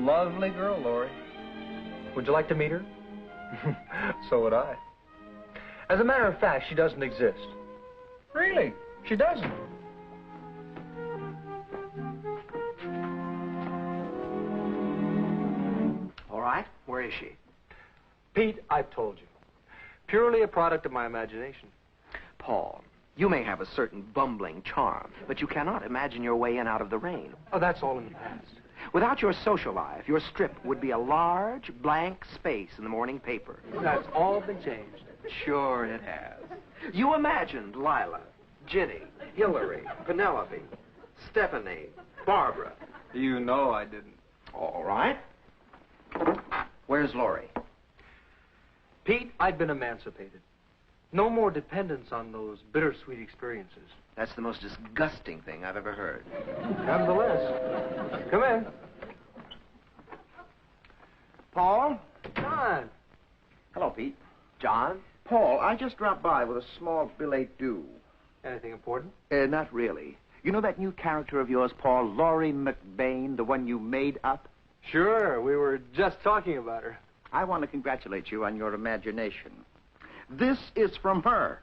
lovely girl, Laurie. Would you like to meet her? So would I. As a matter of fact, she doesn't exist. Really, she doesn't. All right, where is she? Pete, I've told you. Purely a product of my imagination. Paul, you may have a certain bumbling charm, but you cannot imagine your way in out of the rain. Oh, that's all in the past. Without your social life, your strip would be a large, blank space in the morning paper. That's all been changed. Sure it has. You imagined Lila, Ginny, Hillary, Penelope, Stephanie, Barbara. You know I didn't. All right. Where's Laurie? Pete, I've been emancipated. No more dependence on those bittersweet experiences. That's the most disgusting thing I've ever heard. Nevertheless, come in. Paul? John. Hello, Pete. John? Paul, I just dropped by with a small billet doux. Anything important? Not really. You know that new character of yours, Paul, Laurie McBain, the one you made up? Sure, we were just talking about her. I want to congratulate you on your imagination. This is from her.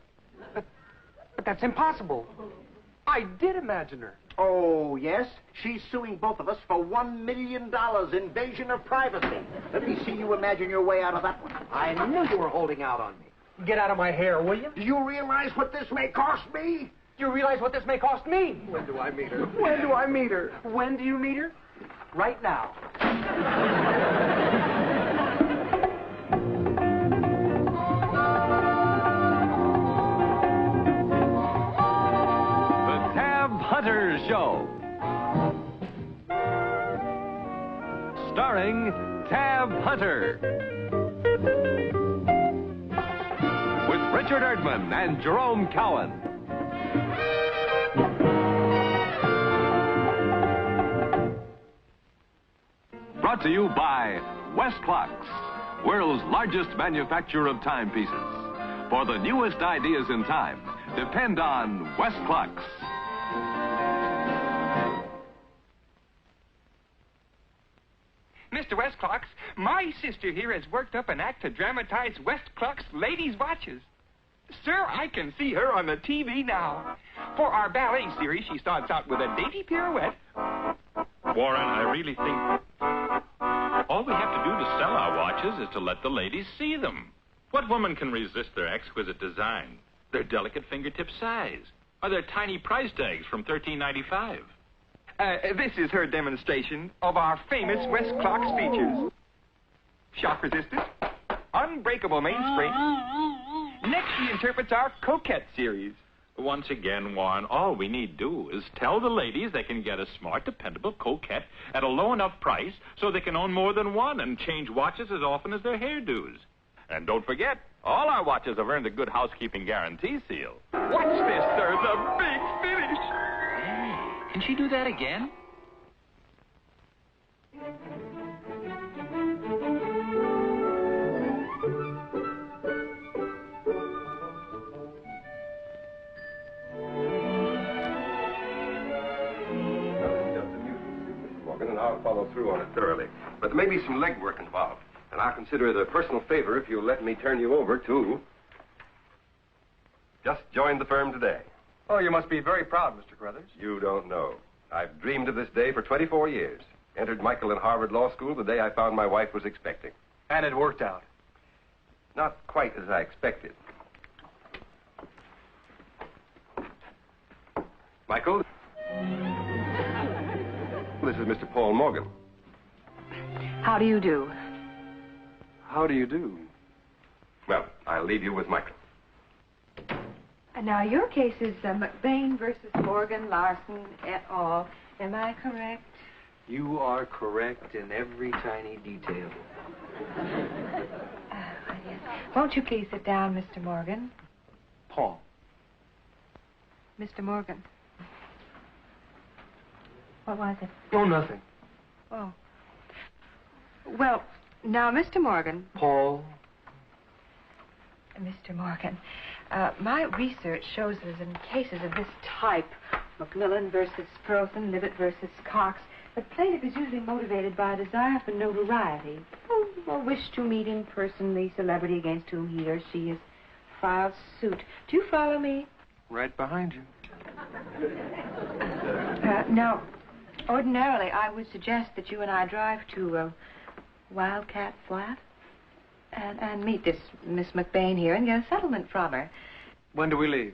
But that's impossible. I did imagine her. Oh, yes? She's suing both of us for $1 million, invasion of privacy. Let me see you imagine your way out of that one. I knew you were holding out on me. Get out of my hair, will you? Do you realize what this may cost me? Do you realize what this may cost me? When do I meet her? When do I meet her? When do you meet her? Right now. The Tab Hunter Show. Starring Tab Hunter. With Richard Erdman and Jerome Cowan. Brought to you by West Clocks, world's largest manufacturer of timepieces. For the newest ideas in time, depend on West Clocks. Mr. Westclocks, my sister here has worked up an act to dramatize Westclocks' ladies' watches. Sir, I can see her on the TV now. For our ballet series, she starts out with a dainty pirouette. Warren, I really think all we have to do to sell our watches is to let the ladies see them. What woman can resist their exquisite design, their delicate fingertip size, or their tiny price tags from $13.95? This is her demonstration of our famous Westclocks features. Shock resistant, unbreakable mainspring. Next, she interprets our Coquette series. Once again, Warren, all we need do is tell the ladies they can get a smart, dependable Coquette at a low enough price so they can own more than one and change watches as often as their hairdos. And don't forget, all our watches have earned a good housekeeping guarantee seal. Watch this, sir, the big finish. Can she do that again? Morgan, and I'll follow through on it thoroughly. But there may be some legwork involved, and I'll consider it a personal favor if you'll let me turn you over to... Just joined the firm today. Oh, you must be very proud, Mr. Carruthers. You don't know. I've dreamed of this day for 24 years. Entered Michael in Harvard Law School the day I found my wife was expecting. And it worked out. Not quite as I expected. Michael? This is Mr. Paul Morgan. How do you do? How do you do? Well, I'll leave you with Michael. Now, your case is McBain versus Morgan, Larson, et al. Am I correct? You are correct in every tiny detail. Yes. Won't you please sit down, Mr. Morgan? Paul. Mr. Morgan. What was it? Oh, nothing. Oh. Well, now, Mr. Morgan. Paul. Mr. Morgan, my research shows that in cases of this type, Macmillan versus Spurlton, Libet versus Cox, But plaintiff is usually motivated by a desire for notoriety, or wish to meet in person the celebrity against whom he or she has filed suit. Do you follow me? Right behind you. Now, ordinarily, I would suggest that you and I drive to Wildcat Flat and meet this Miss McBain here and get a settlement from her. When do we leave?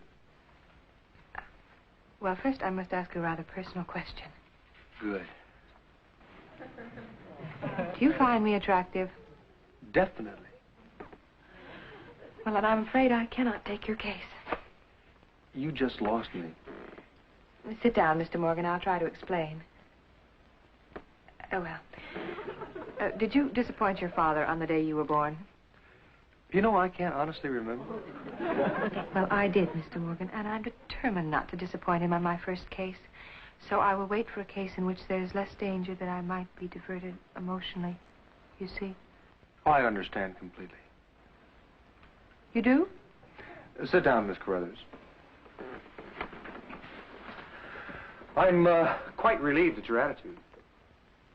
Well, first I must ask a rather personal question. Good. Do you find me attractive? Definitely. Well, then I'm afraid I cannot take your case. You just lost me. Sit down, Mr. Morgan. I'll try to explain. Oh, well. Did you disappoint your father on the day you were born? You know, I can't honestly remember. Well, I did, Mr. Morgan, and I'm determined not to disappoint him on my first case. So I will wait for a case in which there's less danger that I might be diverted emotionally. You see? Oh, I understand completely. You do? Sit down, Miss Carruthers. I'm quite relieved at your attitude.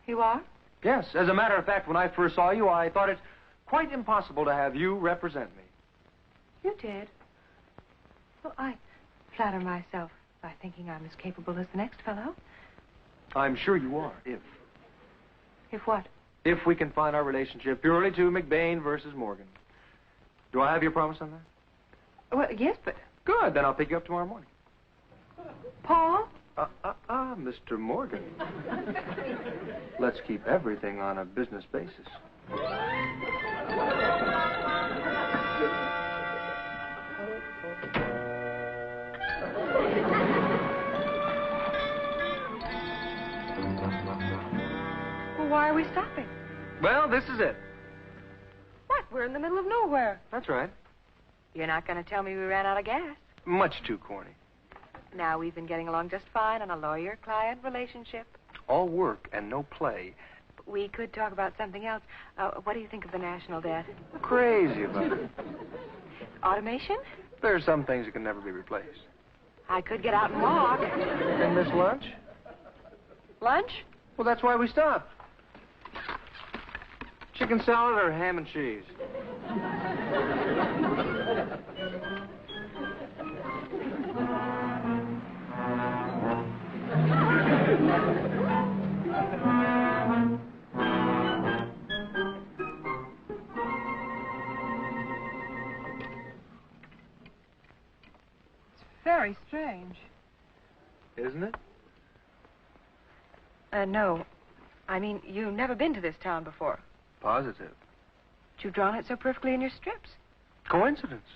You are? Yes. As a matter of fact, when I first saw you, I thought it quite impossible to have you represent me. You did? Well, I flatter myself by thinking I'm as capable as the next fellow. I'm sure you are, if... If what? If we can find our relationship purely to McBain versus Morgan. Do I have your promise on that? Well, yes, but... Good, then I'll pick you up tomorrow morning. Paul? Mr. Morgan. Let's keep everything on a business basis. Well, why are we stopping? Well, this is it. What? We're in the middle of nowhere. That's right. You're not going to tell me we ran out of gas. Much too corny. Now, we've been getting along just fine on a lawyer-client relationship. All work and no play. We could talk about something else. What do you think of the national debt? Crazy about it. Automation? There are some things that can never be replaced. I could get out and walk. And this lunch? Lunch? Well, that's why we stopped. Chicken salad or ham and cheese? Very strange. Isn't it? No. I mean, you've never been to this town before. Positive. But you've drawn it so perfectly in your strips. Coincidence.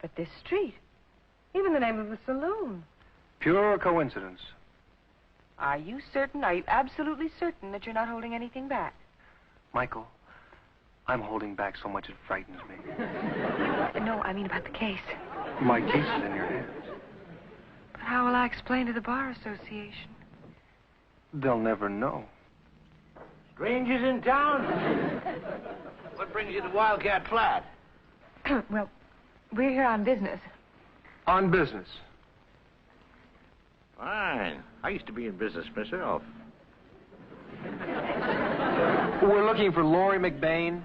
But this street, even the name of the saloon. Pure coincidence. Are you certain, are you absolutely certain that you're not holding anything back? Michael, I'm holding back so much it frightens me. No, I mean about the case. My case is in your hands. But how will I explain to the Bar Association? They'll never know. Strangers in town? What brings you to Wildcat Flat? Well, we're here on business. On business. Fine. I used to be in business myself. We're looking for Laurie McBain.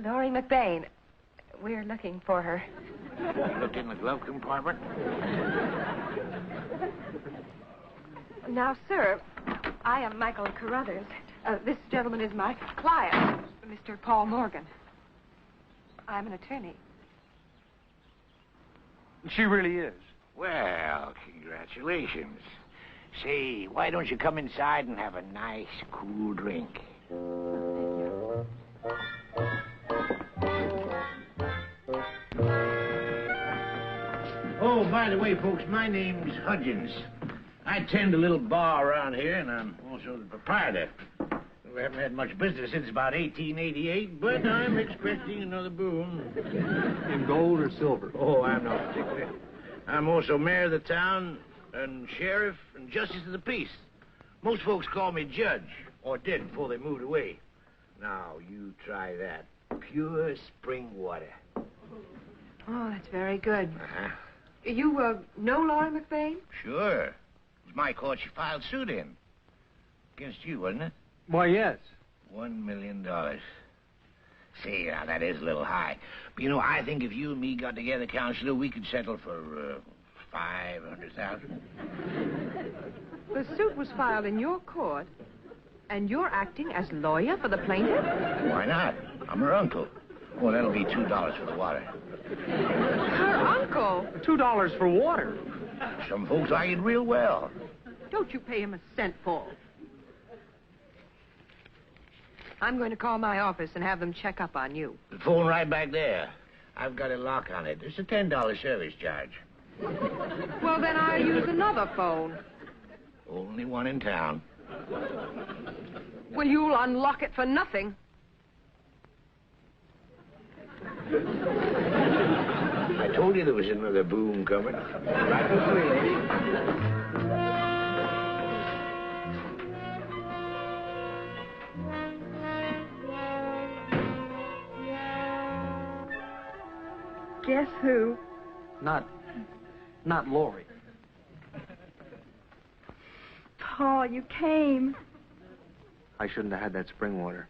Laurie McBain. We're looking for her. You looked in the glove compartment? Now, sir, I am Michael Carruthers. This gentleman is my client, Mr. Paul Morgan. I'm an attorney. She really is. Well, congratulations. Say, why don't you come inside and have a nice, cool drink? Oh, by the way, folks, my name's Hudgens. I tend a little bar around here, and I'm also the proprietor. We haven't had much business since about 1888, but I'm expecting another boom. In gold or silver? Oh, I'm not particular. I'm also mayor of the town, and sheriff, and justice of the peace. Most folks call me judge, or did before they moved away. Now, you try that. Pure spring water. Oh, that's very good. Uh-huh. You, know Laurie McBain? Sure. It's my court she filed suit in. Against you, wasn't it? Why, yes. $1 million. See, now, that is a little high. But, you know, I think if you and me got together, Counselor, we could settle for, $500,000. The suit was filed in your court, and you're acting as lawyer for the plaintiff? Why not? I'm her uncle. Well, that'll be $2 for the water. Her uncle? $2 for water. Some folks argued real well. Don't you pay him a cent, Paul. I'm going to call my office and have them check up on you. The phone right back there. I've got a lock on it. It's a $10 service charge. Well, then I'll use another phone. Only one in town. Well, you'll unlock it for nothing. I told you there was another boom coming. Right this way, lady. Guess who? Not Lori. Paul, you came. I shouldn't have had that spring water.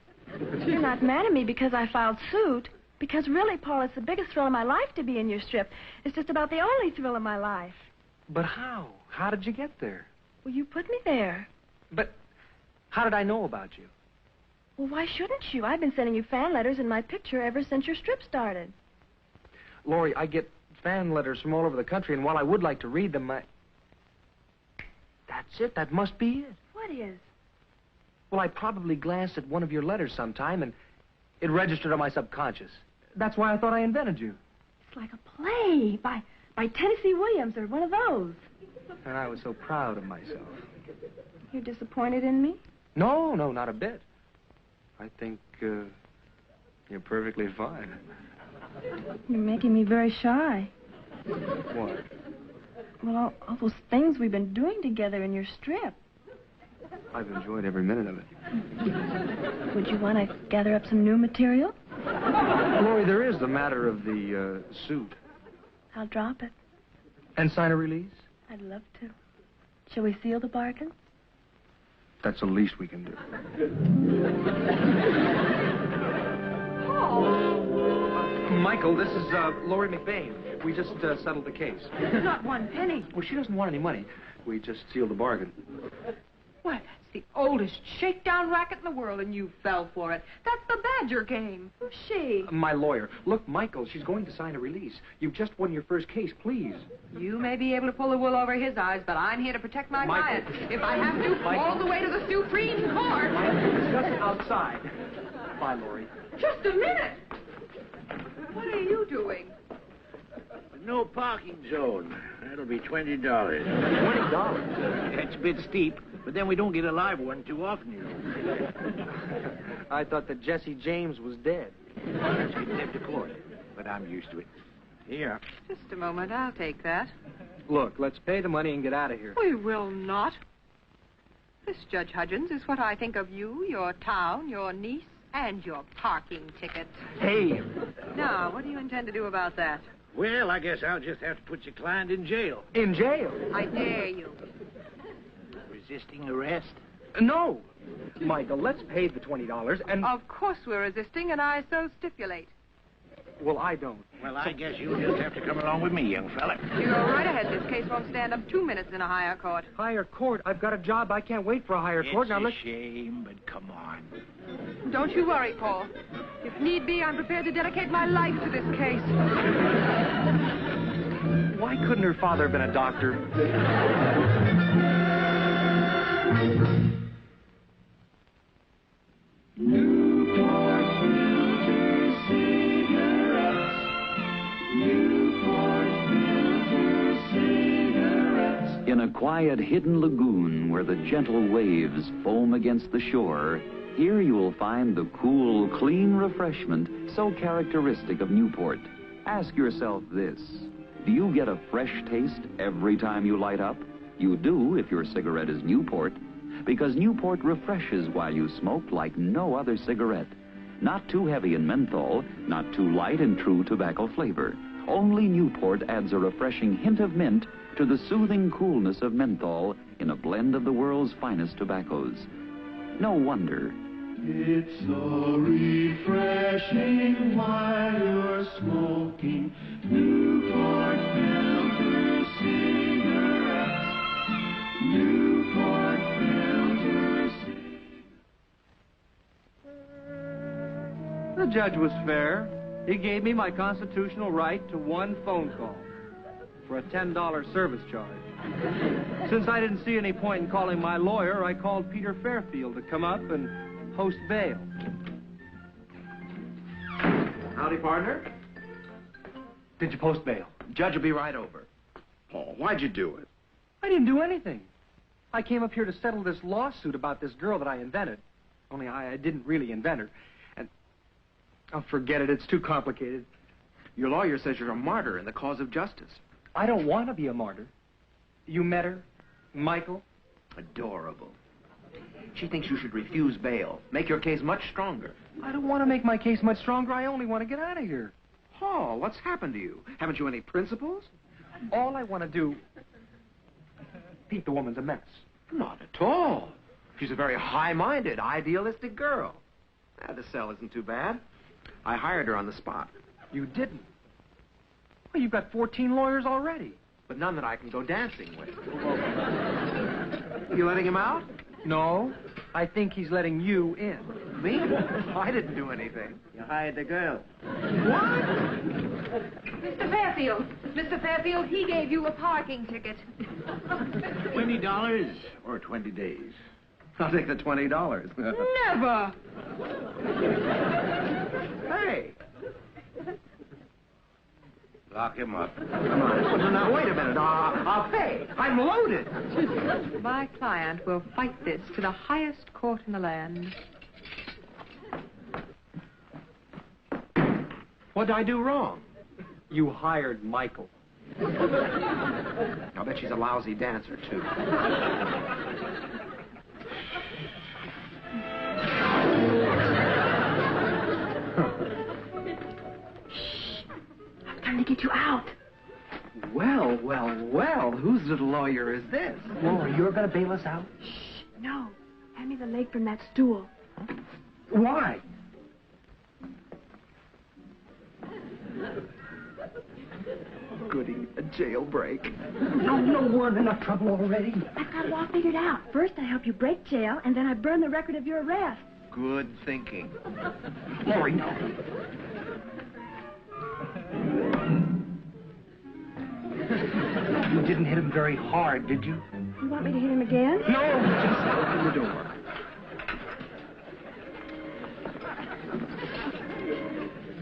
You're not mad at me because I filed suit. Because really, Paul, it's the biggest thrill of my life to be in your strip. It's just about the only thrill of my life. But how? How did you get there? Well, you put me there. But how did I know about you? Well, why shouldn't you? I've been sending you fan letters in my picture ever since your strip started. Lori, I get fan letters from all over the country, and while I would like to read them, That's it. That must be it. What is? Well, I probably glanced at one of your letters sometime, and it registered on my subconscious. That's why I thought I invented you. It's like a play by Tennessee Williams or one of those. And I was so proud of myself. You're disappointed in me? No, not a bit. I think, you're perfectly fine. You're making me very shy. What? Well, all those things we've been doing together in your strip. I've enjoyed every minute of it. Would you want to gather up some new material? Lori, there is the matter of the, suit. I'll drop it. And sign a release? I'd love to. Shall we seal the bargain? That's the least we can do. Michael, this is, Lori McBain. We just, settled the case. Not one penny. Well, she doesn't want any money. We just sealed the bargain. Why, that's the oldest shakedown racket in the world, and you fell for it. That's the Badger game. Who's she? My lawyer. Look, Michael, she's going to sign a release. You've just won your first case, please. You may be able to pull the wool over his eyes, but I'm here to protect my client. If I have to, all the way to the Supreme Court. Michael, discuss it outside. Bye, Lori. Just a minute. What are you doing? No parking zone. That'll be $20. $20? It's a bit steep, but then we don't get a live one too often, you know. I thought that Jesse James was dead. Let's get them to court, but I'm used to it. Here. Just a moment. I'll take that. Look, let's pay the money and get out of here. We will not. This, Judge Hudgens, is what I think of you, your town, your niece, and your parking ticket. Hey! Now, what do you intend to do about that? Well, I guess I'll just have to put your client in jail. In jail? I dare you. Resisting arrest? No. Michael, let's pay the $20 and... Of course we're resisting, and I so stipulate. Well, I don't. Well, I guess you'll just have to come along with me, young fella. You go right ahead. This case won't stand up 2 minutes in a higher court. Higher court? I've got a job. I can't wait for a higher court. Now, It's a shame, but come on. Don't you worry, Paul. If need be, I'm prepared to dedicate my life to this case. Why couldn't her father have been a doctor? In a quiet, hidden lagoon where the gentle waves foam against the shore, here you will find the cool, clean refreshment so characteristic of Newport. Ask yourself this: do you get a fresh taste every time you light up? You do if your cigarette is Newport, because Newport refreshes while you smoke like no other cigarette. Not too heavy in menthol, not too light in true tobacco flavor. Only Newport adds a refreshing hint of mint to the soothing coolness of menthol in a blend of the world's finest tobaccos. No wonder. It's so refreshing while you're smoking Newport filter cigarettes. Newport filter cigarettes. The judge was fair. He gave me my constitutional right to one phone call for a $10 service charge. Since I didn't see any point in calling my lawyer, I called Peter Fairfield to come up and post bail. Howdy, partner. Did you post bail? Judge will be right over. Paul, why'd you do it? I didn't do anything. I came up here to settle this lawsuit about this girl that I invented. Only I didn't really invent her. And, oh, forget it. It's too complicated. Your lawyer says you're a martyr in the cause of justice. I don't want to be a martyr. You met her? Michael? Adorable. She thinks you should refuse bail. Make your case much stronger. I don't want to make my case much stronger. I only want to get out of here. Paul, what's happened to you? Haven't you any principles? All I want to do... Pete, the woman's a mess. Not at all. She's a very high-minded, idealistic girl. The cell isn't too bad. I hired her on the spot. You didn't? Well, you've got 14 lawyers already. But none that I can go dancing with. You letting him out? No. I think he's letting you in. Me? I didn't do anything. You hired the girl. What? Mr. Fairfield. Mr. Fairfield, he gave you a parking ticket. $20 or 20 days? I'll take the $20. Never. Hey. Lock him up. Come on. Now, wait a minute. I'll pay. I'm loaded. My client will fight this to the highest court in the land. What did I do wrong? You hired Michael. I'll bet she's a lousy dancer, too. Trying to get you out. Well, well, well. Whose little lawyer is this? Whoa, you're going to bail us out? Shh. No. Hand me the leg from that stool. Why? Goody, a jailbreak. No, we're in enough trouble already. I've got it all figured out. First, I help you break jail, and then I burn the record of your arrest. Good thinking. Lori, no. You didn't hit him very hard, did you? You want me to hit him again? No, just open the door.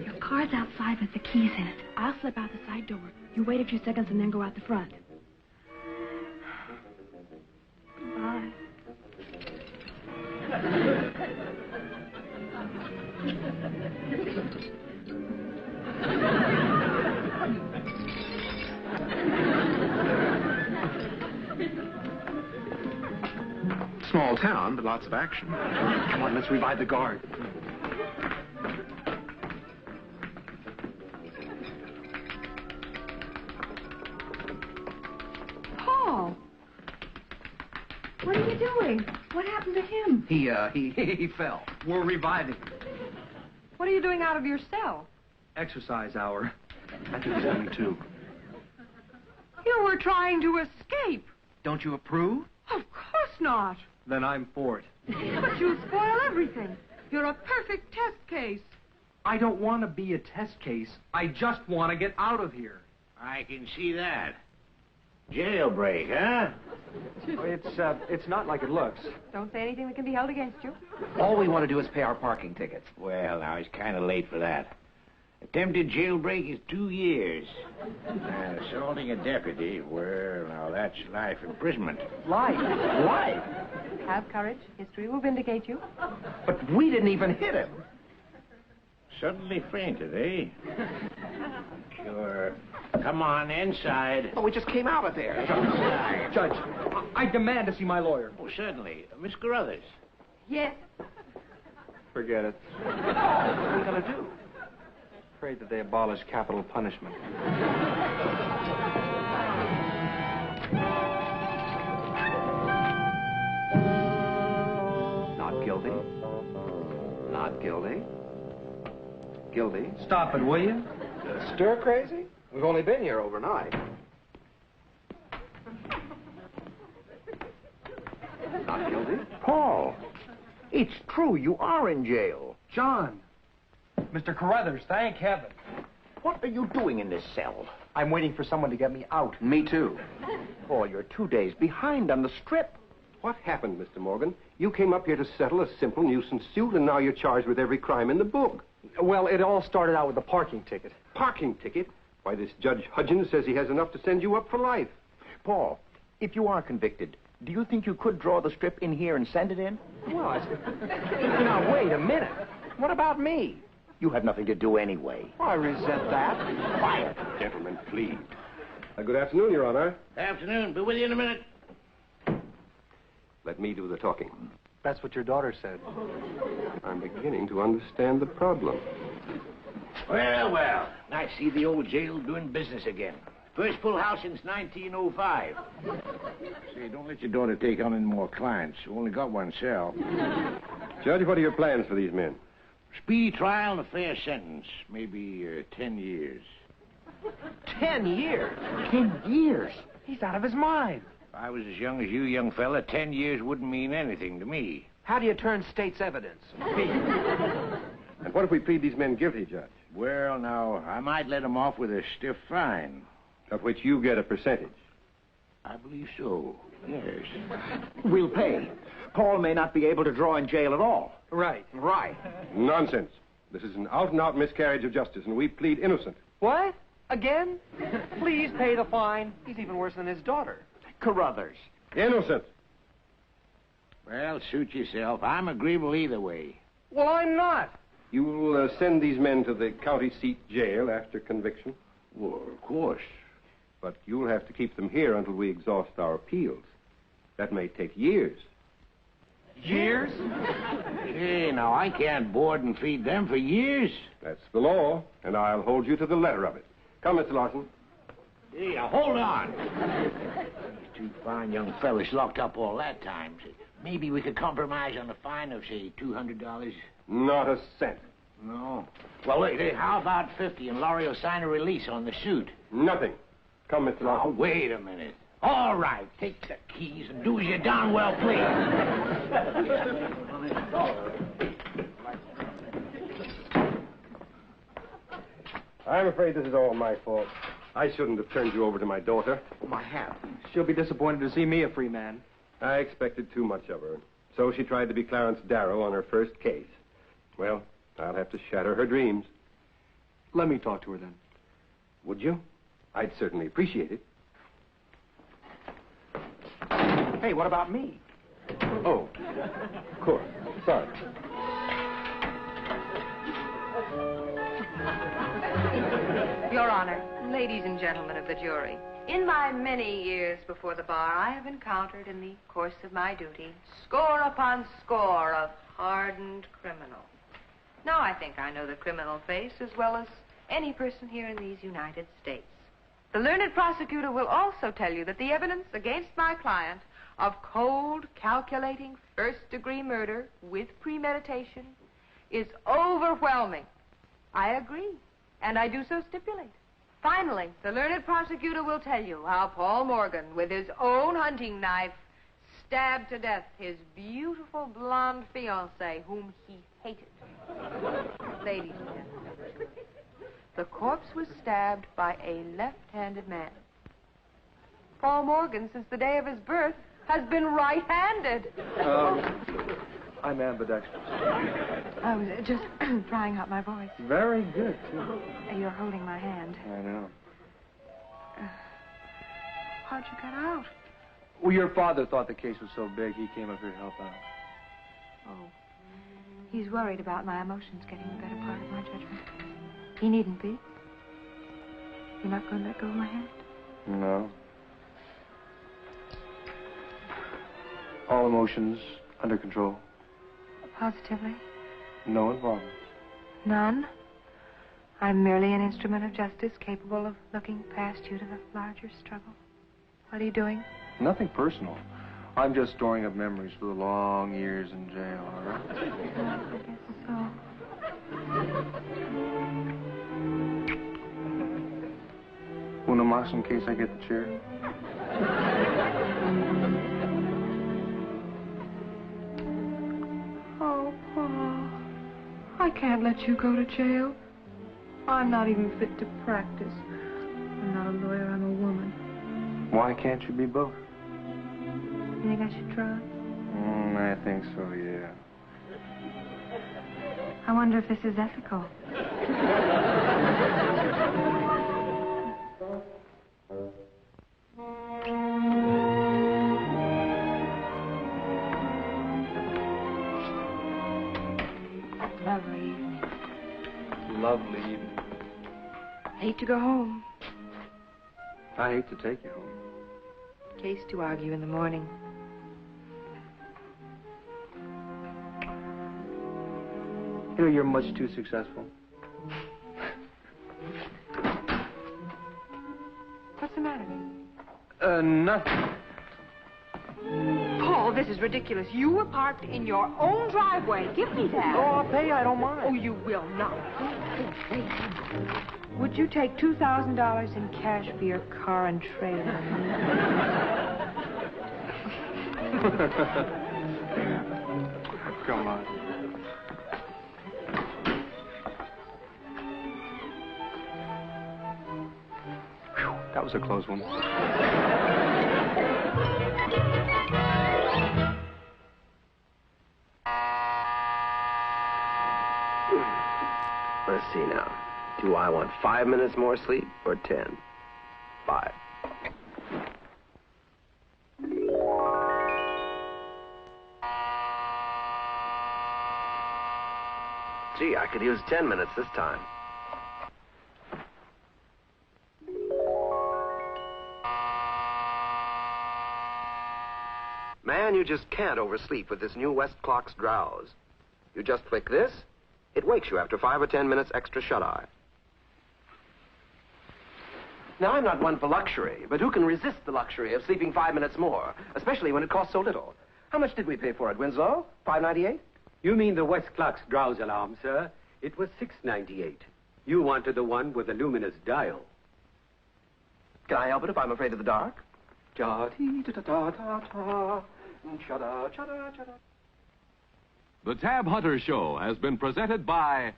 Your car's outside with the keys in it. I'll slip out the side door. You wait a few seconds and then go out the front. Goodbye. Small town, but lots of action. Come on, let's revive the guard. Paul! What are you doing? What happened to him? He fell. We're reviving. What are you doing out of your cell? Exercise hour. I think he's coming too. You were trying to escape. Don't you approve? Of course not. Then I'm for it. But you'll spoil everything. You're a perfect test case. I don't want to be a test case. I just want to get out of here. I can see that. Jailbreak, huh? It's not like it looks. Don't say anything that can be held against you. All we want to do is pay our parking tickets. Well, now, it's kind of late for that. Attempted jailbreak is 2 years. Assaulting a deputy, well, now, that's life imprisonment. Life. Life. Have courage. History will vindicate you. But we didn't even hit him. Suddenly fainted, eh? Sure. Come on, inside. Oh, we just came out of there. Judge, I demand to see my lawyer. Oh, certainly. Miss Carruthers. Yes. Forget it. What are we going to do? Afraid that they abolish capital punishment. Not guilty. Gildy? Gildy? Stop it, will you? Stir crazy? We've only been here overnight. Not Gildy? Paul, it's true. You are in jail. John. Mr. Carruthers, thank heaven. What are you doing in this cell? I'm waiting for someone to get me out. Me too. Paul, you're 2 days behind on the strip. What happened, Mr. Morgan? You came up here to settle a simple nuisance suit, and now you're charged with every crime in the book. Well, it all started out with a parking ticket. Parking ticket? Why, this Judge Hudgens says he has enough to send you up for life. Paul, if you are convicted, do you think you could draw the strip in here and send it in? Well, now, wait a minute. What about me? You had nothing to do anyway. I resent that. Quiet. Gentlemen, please. Good afternoon, Your Honor. Afternoon. Be with you in a minute. Let me do the talking. That's what your daughter said. I'm beginning to understand the problem. Well, well. I see the old jail doing business again. First full house since 1905. Say, don't let your daughter take on any more clients. You only got one cell. Judge, what are your plans for these men? Speedy trial and a fair sentence. Maybe 10 years. 10 years? 10 years? He's out of his mind. If I was as young as you, young fella, 10 years wouldn't mean anything to me. How do you turn state's evidence? And what if we plead these men guilty, Judge? Well, now, I might let them off with a stiff fine. Of which you get a percentage. I believe so, yes. We'll pay. Paul may not be able to draw in jail at all. Right. Nonsense. This is an out-and-out miscarriage of justice, and we plead innocent. What? Again? Please pay the fine. He's even worse than his daughter. Carruthers. Innocent. Well, suit yourself. I'm agreeable either way. Well, I'm not. You will send these men to the county seat jail after conviction? Well, of course. But you'll have to keep them here until we exhaust our appeals. That may take years. Years? Hey, now, I can't board and feed them for years. That's the law, and I'll hold you to the letter of it. Come, Mr. Lawson. Hey, now, hold on. These two fine young fellas locked up all that time. Maybe we could compromise on a fine of, say, $200. Not a cent. No. Well, wait, hey, how about 50 and Laurie will sign a release on the suit? Nothing. Come, Mr. Lawson. Now, wait a minute. All right, take the keys and do as you darn well please. I'm afraid this is all my fault. I shouldn't have turned you over to my daughter. My hat. She'll be disappointed to see me a free man. I expected too much of her. So she tried to be Clarence Darrow on her first case. Well, I'll have to shatter her dreams. Let me talk to her then. Would you? I'd certainly appreciate it. Hey, what about me? Oh, of course. Sorry. Your Honor, ladies and gentlemen of the jury, in my many years before the bar, I have encountered in the course of my duty score upon score of hardened criminals. Now I think I know the criminal face as well as any person here in these United States. The learned prosecutor will also tell you that the evidence against my client of cold, calculating, first-degree murder with premeditation is overwhelming. I agree, and I do so stipulate. Finally, the learned prosecutor will tell you how Paul Morgan, with his own hunting knife, stabbed to death his beautiful blonde fiancée, whom he hated. Ladies and gentlemen, the corpse was stabbed by a left-handed man. Paul Morgan, since the day of his birth, has been right-handed. I'm ambidextrous. I was just trying out my voice. Very good, too. You're holding my hand. I know. How'd you get out? Well, your father thought the case was so big, he came up here to help out. Oh. He's worried about my emotions getting the better part of my judgment. He needn't be. You're not going to let go of my hand? No. All emotions under control. Positively? No involvement. None? I'm merely an instrument of justice capable of looking past you to the larger struggle. What are you doing? Nothing personal. I'm just storing up memories for the long years in jail, all right? I guess so. Uno mas in case I get the chair. Oh, Paul. I can't let you go to jail. I'm not even fit to practice. I'm not a lawyer, I'm a woman. Why can't you be both? You think I should try? I think so, yeah. I wonder if this is ethical. Lovely evening. Lovely evening. I hate to go home. I hate to take you home. Case to argue in the morning. You know, you're much too successful. What's the matter? Nothing. Paul, this is ridiculous. You were parked in your own driveway. Give me that. Oh, I'll pay you. I don't mind. Oh, you will not. Would you take $2,000 in cash for your car and trailer? Come on. Whew, that was a close one. Let's see now. Do I want 5 minutes more sleep or 10? 5. Gee, I could use 10 minutes this time. Man, you just can't oversleep with this new West Clock's drowse. You just click this, it wakes you after 5 or 10 minutes extra shut-eye. Now, I'm not one for luxury, but who can resist the luxury of sleeping 5 minutes more, especially when it costs so little? How much did we pay for it, Winslow? $5.98? You mean the West Clock's drowse alarm, sir? It was $6.98. You wanted the one with the luminous dial. Can I help it if I'm afraid of the dark? The Tab Hunter Show has been presented by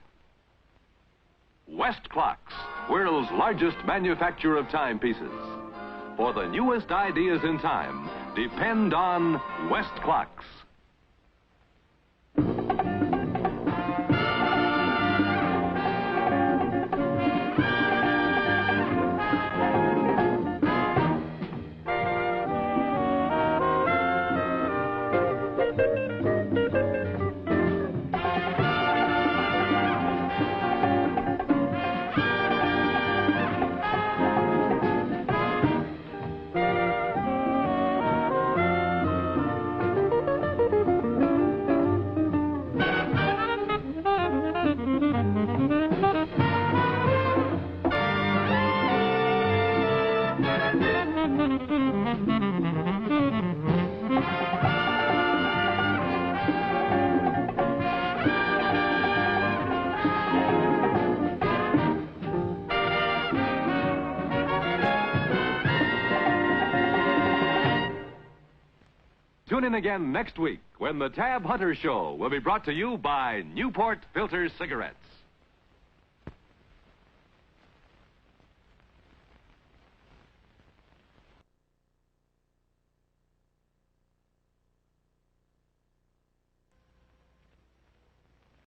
West Clocks, world's largest manufacturer of timepieces. For the newest ideas in time, depend on West Clocks. Tune in again next week when the Tab Hunter Show will be brought to you by Newport Filter Cigarettes.